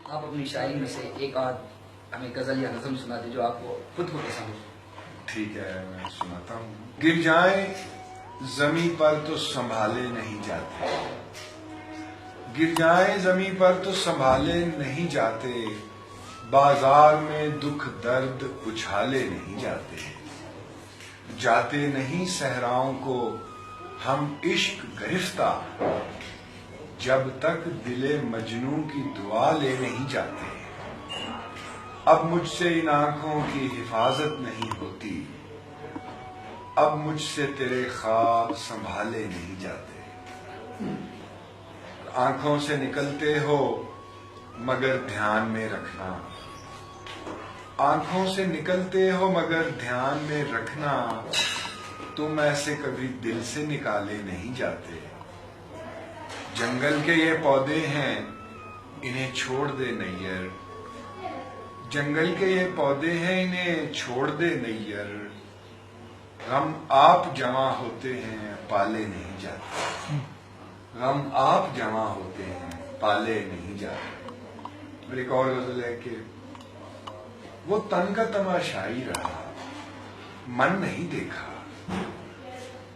آپ اپنی شاعری میں سے ایک آدھ ہمیں غزل یا نظم سنا دیں جو آپ کو خود کو پسند ہو. ٹھیک ہے، میں سناتا ہوں. گر جائیں زمیں پر تو سنبھالے نہیں جاتے، گر جائیں زمیں پر تو سنبھالے نہیں جاتے، بازار میں دکھ درد اچھالے نہیں جاتے، جاتے نہیں صحراؤں کو ہم عشق گرفتہ، جب تک دل مجنوں کی دعا لے نہیں جاتے. اب مجھ سے ان آنکھوں کی حفاظت نہیں ہوتی، اب مجھ سے تیرے خواب سنبھالے نہیں جاتے. آنکھوں سے نکلتے ہو مگر دھیان میں رکھنا، آنکھوں سے نکلتے ہو مگر دھیان میں رکھنا، تم ایسے کبھی دل سے نکالے نہیں جاتے. جنگل کے یہ پودے ہیں انہیں چھوڑ دے نیر، جنگل کے یہ پودے ہیں انہیں چھوڑ دے نیر، غم آپ جمع ہوتے ہیں پالے نہیں جاتے، غم آپ جمع ہوتے ہیں پالے نہیں جاتے. اور ایک اور غزل ہے کہ وہ تن کا تماشائی رہا من نہیں دیکھا،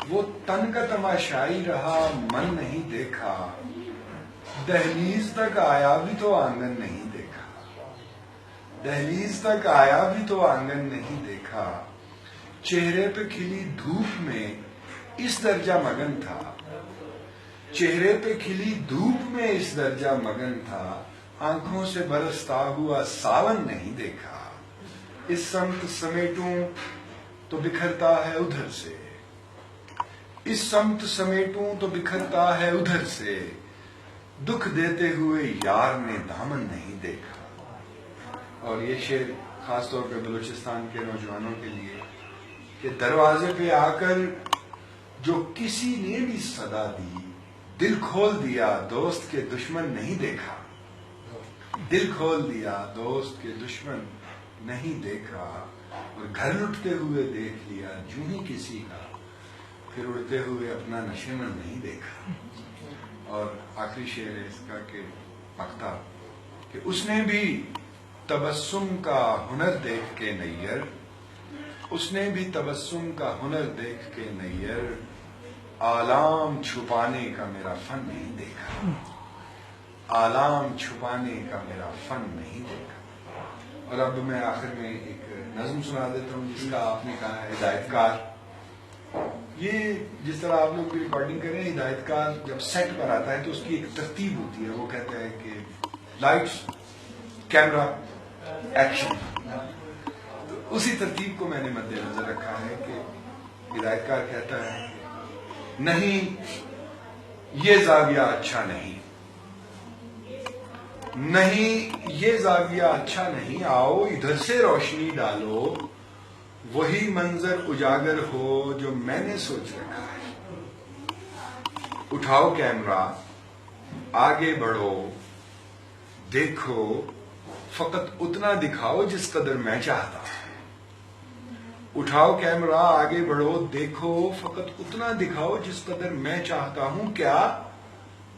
وہ تن کا تماشائی رہا من نہیں دیکھا، دہلیز تک آیا بھی تو آنگن نہیں دیکھا، دہلیز تک آیا بھی تو آنگن نہیں دیکھا، چہرے پہ کھلی دھوپ میں اس درجہ مگن تھا، چہرے پہ کھلی دھوپ میں اس درجہ مگن تھا، آنکھوں سے برستا ہوا ساون نہیں دیکھا. اس سمت سمیٹوں تو بکھرتا ہے ادھر سے، اس سمت سمیٹوں تو بکھرتا ہے ادھر سے، دکھ دیتے ہوئے یار نے دامن نہیں دیکھا. اور یہ شعر خاص طور پہ بلوچستان کے نوجوانوں کے لیے کہ دروازے پہ آ کر جو کسی نے بھی صدا دی، دل کھول دیا دوست کے دشمن نہیں دیکھا، دل کھول دیا دوست کے دشمن نہیں دیکھا، اور گھر لٹتے ہوئے دیکھ لیا جوں ہی کسی کا، پھر اڑتے ہوئے اپنا نشیمن نہیں دیکھا. اور آخری شعر ہے اس کا کہ مقطع کہ اس نے بھی تبسم کا ہنر دیکھ کے نیر، اس نے بھی تبسم کا ہنر دیکھ کے نیر، آلام چھپانے کا میرا فن نہیں دیکھا، آلام چھپانے کا میرا فن نہیں دیکھا. اور اب میں آخر میں ایک نظم سنا دیتا ہوں جس کا آپ نے کہا ہے ہدایت کار. یہ جس طرح آپ لوگ ریکارڈنگ کریں، ہدایت کار جب سیٹ پر آتا ہے تو اس کی ایک ترتیب ہوتی ہے. وہ کہتا ہے کہ لائٹس کیمرہ ایکشن. تو اسی ترتیب کو میں نے مد نظر رکھا ہے کہ ہدایت کار کہتا ہے نہیں یہ زاویہ اچھا نہیں، نہیں یہ زاویہ اچھا نہیں، آؤ ادھر سے روشنی ڈالو، وہی منظر اجاگر ہو جو میں نے سوچ رکھا ہے. اٹھاؤ کیمرہ آگے بڑھو دیکھو، فقط اتنا دکھاؤ جس قدر میں چاہتا ہوں. اٹھاؤ کیمرہ آگے بڑھو دیکھو، فقط اتنا دکھاؤ جس قدر میں چاہتا ہوں. کیا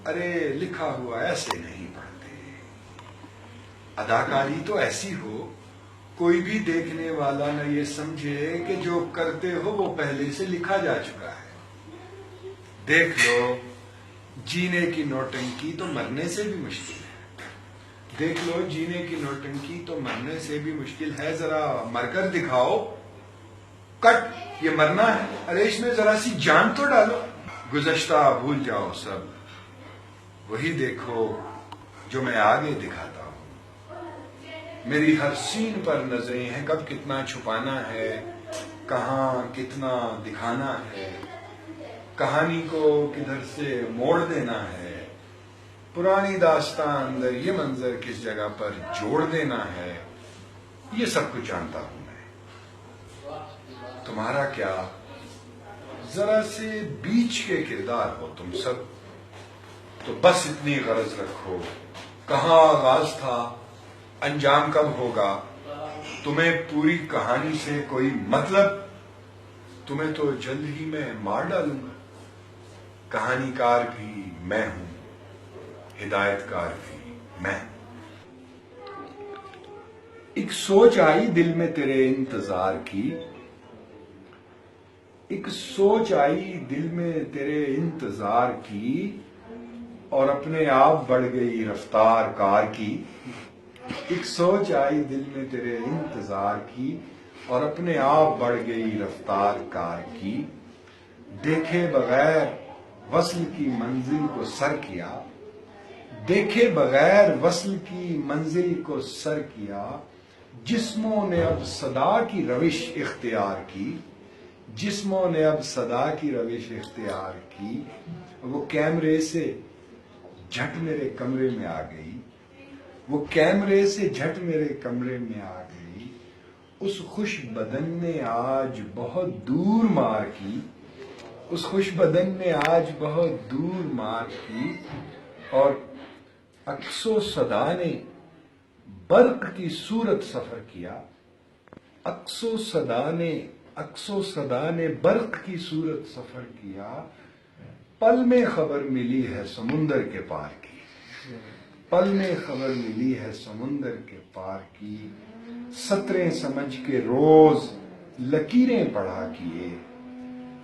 ارے لکھا ہوا ایسے نہیں پڑھتے، اداکاری تو ایسی ہو کوئی بھی دیکھنے والا نہ یہ سمجھے کہ جو کرتے ہو وہ پہلے سے لکھا جا چکا ہے. دیکھ لو جینے کی نوٹنکی تو مرنے سے بھی مشکل ہے، دیکھ لو جینے کی نوٹنکی تو مرنے سے بھی مشکل ہے، ذرا مر کر دکھاؤ. کٹ یہ مرنا ہے، ارے اس میں ذرا سی جان تو ڈالو. گزشتہ بھول جاؤ سب، وہی دیکھو جو میں آگے دکھاتا ہوں. میری ہر سین پر نظریں ہیں، کب کتنا چھپانا ہے، کہاں کتنا دکھانا ہے، کہانی کو کدھر سے موڑ دینا ہے، پرانی داستان اندر یہ منظر کس جگہ پر جوڑ دینا ہے. یہ سب کچھ جانتا ہوں میں، تمہارا کیا، ذرا سے بیچ کے کردار ہو تم سب. تو بس اتنی غرض رکھو، کہاں آغاز تھا انجام کب ہوگا، تمہیں پوری کہانی سے کوئی مطلب، تمہیں تو جلد ہی میں مار ڈالوں گا. کہانی کار بھی میں ہوں، ہدایت کار بھی میں ہوں. ایک سوچ آئی دل میں تیرے انتظار کی، ایک سوچ آئی دل میں تیرے انتظار کی، اور اپنے آپ بڑھ گئی رفتار کار کی۔ ایک سوچ آئی دل میں تیرے انتظار کی، اور اپنے آپ بڑھ گئی رفتار کار کی۔ دیکھے بغیر وصل کی منزل کو سر کیا، دیکھے بغیر وصل کی منزل کو سر کیا، جسموں نے اب صدا کی روش اختیار کی، جسموں نے اب صدا کی روش اختیار کی۔ وہ کیمرے سے جھٹ میرے کمرے میں آ گئی، وہ کیمرے سے جھٹ میرے کمرے میں آ گئی، اس خوش بدن نے آج بہت دور مار کی، اس خوش بدن نے آج بہت دور مار کی، اور عکس و صدا نے برق کی صورت سفر کیا، عکس و صدا نے برق کی صورت سفر کیا۔ پل میں خبر ملی ہے سمندر کے پار کی، پل میں خبر ملی ہے سمندر کے پار کی۔ سطریں سمجھ کے روز لکیریں پڑھا کیے،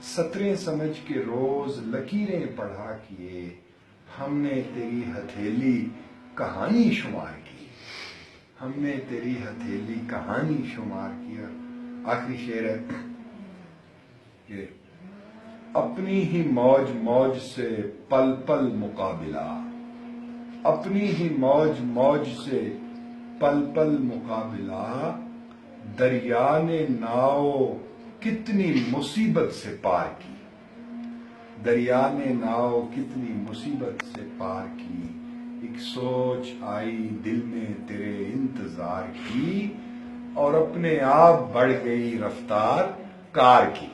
سطریں سمجھ کے روز لکیریں پڑھا کیے، ہم نے تیری ہتھیلی کہانی شمار کی، ہم نے تیری ہتھیلی کہانی شمار کیا۔ آخری شعر ہے کہ اپنی ہی موج موج سے پل پل مقابلہ، اپنی ہی موج موج سے پل پل مقابلہ، دریا نے ناؤ کتنی مصیبت سے پار کی، دریا نے ناؤ کتنی مصیبت سے پار کی۔ ایک سوچ آئی دل میں تیرے انتظار کی، اور اپنے آپ بڑھ گئی رفتار کار کی۔